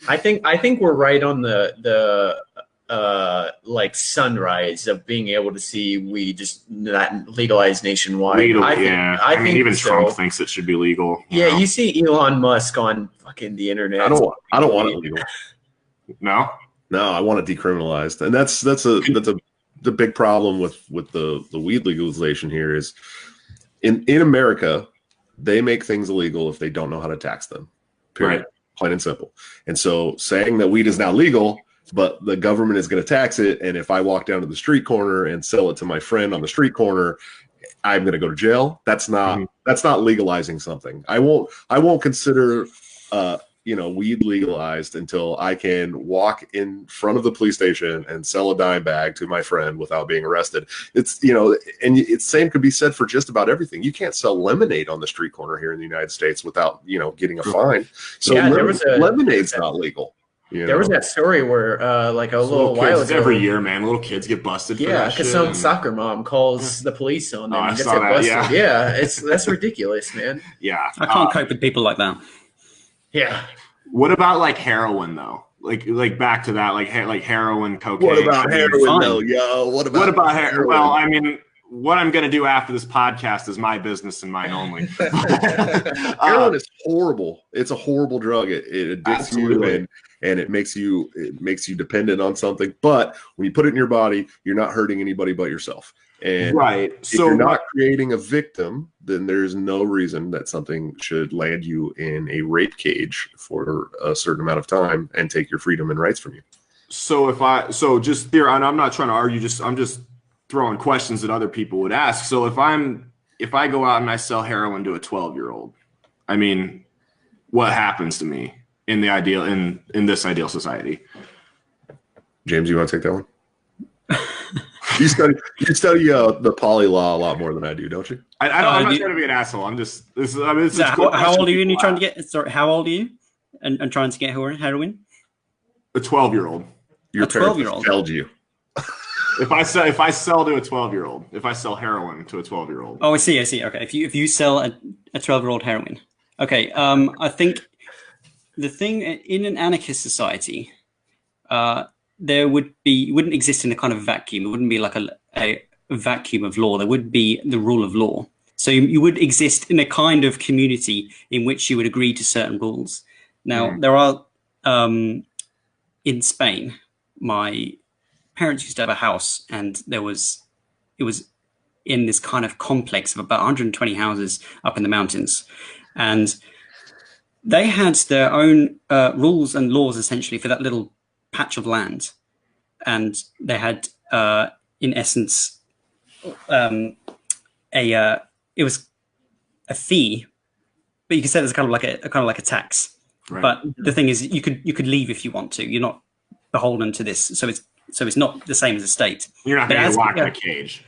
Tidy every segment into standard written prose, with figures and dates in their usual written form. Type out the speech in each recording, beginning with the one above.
I think we're right on the like sunrise of being able to see weed just not legalized nationwide. Legal, I think even so. Trump thinks it should be legal. Yeah, you see Elon Musk on fucking the internet. I don't want it legal. No, I want it decriminalized, and that's the big problem with the weed legalization here is in America they make things illegal if they don't know how to tax them. Period. Right. Plain and simple. And so saying that weed is now legal, but the government is going to tax it, and if I walk down to the street corner and sell it to my friend on the street corner, I'm going to go to jail. That's not legalizing something. I won't consider weed legalized until I can walk in front of the police station and sell a dime bag to my friend without being arrested. It's, and it's same could be said for just about everything. You can't sell lemonade on the street corner here in the United States without, getting a fine. So lemonade's not legal. There was that story where, like a little while ago, every year, man, little kids get busted. Yeah, because some soccer mom calls the police on them and gets busted. Yeah, that's ridiculous, man. Yeah, I can't cope with people like that. Yeah. What about like heroin though? Like back to that, like heroin, cocaine. What about heroin though, yo? What about heroin? Well, I mean, what I'm going to do after this podcast is my business and mine only. Heroin is horrible. It's a horrible drug. It addicts you and it makes you dependent on something. But when you put it in your body, you're not hurting anybody but yourself. And if you're not creating a victim, then there's no reason that something should land you in a rape cage for a certain amount of time and take your freedom and rights from you. So just there, and I'm not trying to argue, I'm just throwing questions that other people would ask. So if I go out and I sell heroin to a 12-year-old, I mean, what happens to me in this ideal society? James, you want to take that one? You study the poly law a lot more than I do, don't you? I'm not trying to be an asshole. I'm just. How old are you? And you're trying to get? Sorry, how old are you? And trying to get heroin? A 12-year-old. Your 12-year-old failed you. If I sell to a 12-year-old, if I sell heroin to a 12-year-old. Oh, I see. Okay, if you sell a 12-year-old heroin, okay. I think the thing in an anarchist society, there wouldn't exist in a kind of vacuum. It wouldn't be like a vacuum of law. There would be the rule of law. So you would exist in a kind of community in which you would agree to certain rules. Now, there are, in Spain, my parents used to have a house, and it was in this kind of complex of about 120 houses up in the mountains. And they had their own rules and laws, essentially, for that little patch of land, and they had in essence it was a fee, but you could say it was kind of like a tax. Right. But the thing is, you could leave if you want to. You're not beholden to this, so it's not the same as a state. You're not going to lock in a cage.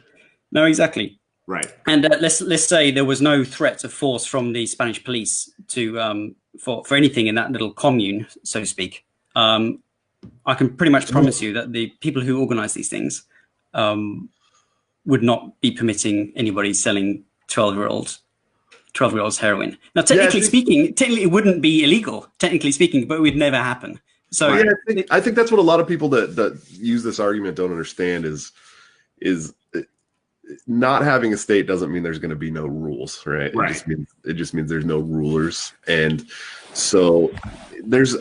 No, exactly. Right. And let's say there was no threat of force from the Spanish police to for anything in that little commune, so to speak. I can pretty much promise you that the people who organize these things would not be permitting anybody selling 12-year-olds heroin. Now, technically speaking, it wouldn't be illegal, technically speaking, but it would never happen. So I think that's what a lot of people that use this argument don't understand is not having a state doesn't mean there's going to be no rules, right? Right. It just means there's no rulers. And so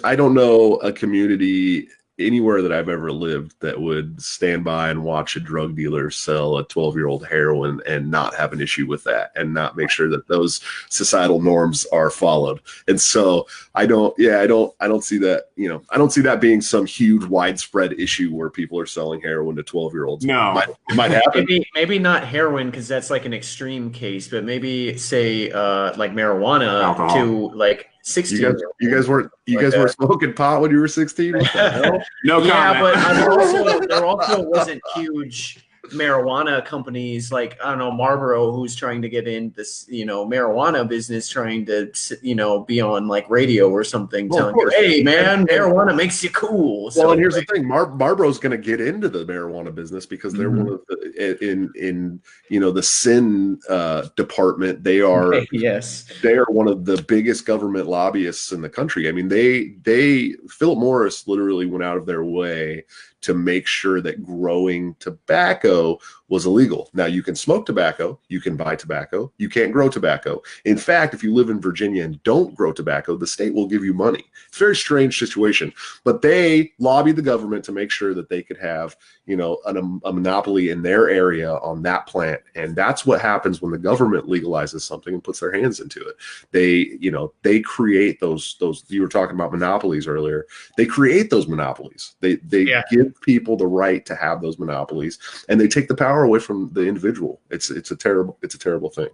I don't know a community anywhere that I've ever lived that would stand by and watch a drug dealer sell a 12-year-old heroin and not have an issue with that and not make sure that those societal norms are followed. And so I don't see that, I don't see that being some huge widespread issue where people are selling heroin to 12-year-olds. No, it might happen. Maybe not heroin, because that's like an extreme case, but maybe say like marijuana, alcohol, to like 16. You guys weren't smoking pot when you were 16? What the hell? No comment. Yeah, but there also wasn't huge marijuana companies like, I don't know, Marlboro, who's trying to get in this, marijuana business, trying to, be on like radio or something, Well, of telling you, course. hey man, marijuana makes you cool. Well, So and here's like, the thing: Marlboro's going to get into the marijuana business because they're one of the in the sin department. They are yes. one of the biggest government lobbyists in the country. I mean, Philip Morris literally went out of their way to make sure that growing tobacco was illegal. Now, you can smoke tobacco, you can buy tobacco, you can't grow tobacco. In fact, if you live in Virginia and don't grow tobacco, the state will give you money. It's a very strange situation, but they lobbied the government to make sure that they could have, a monopoly in their area on that plant. And that's what happens when the government legalizes something and puts their hands into it. They create those, you were talking about monopolies earlier. They create those monopolies. They give people the right to have those monopolies, and they take the power away from the individual. It's a terrible thing.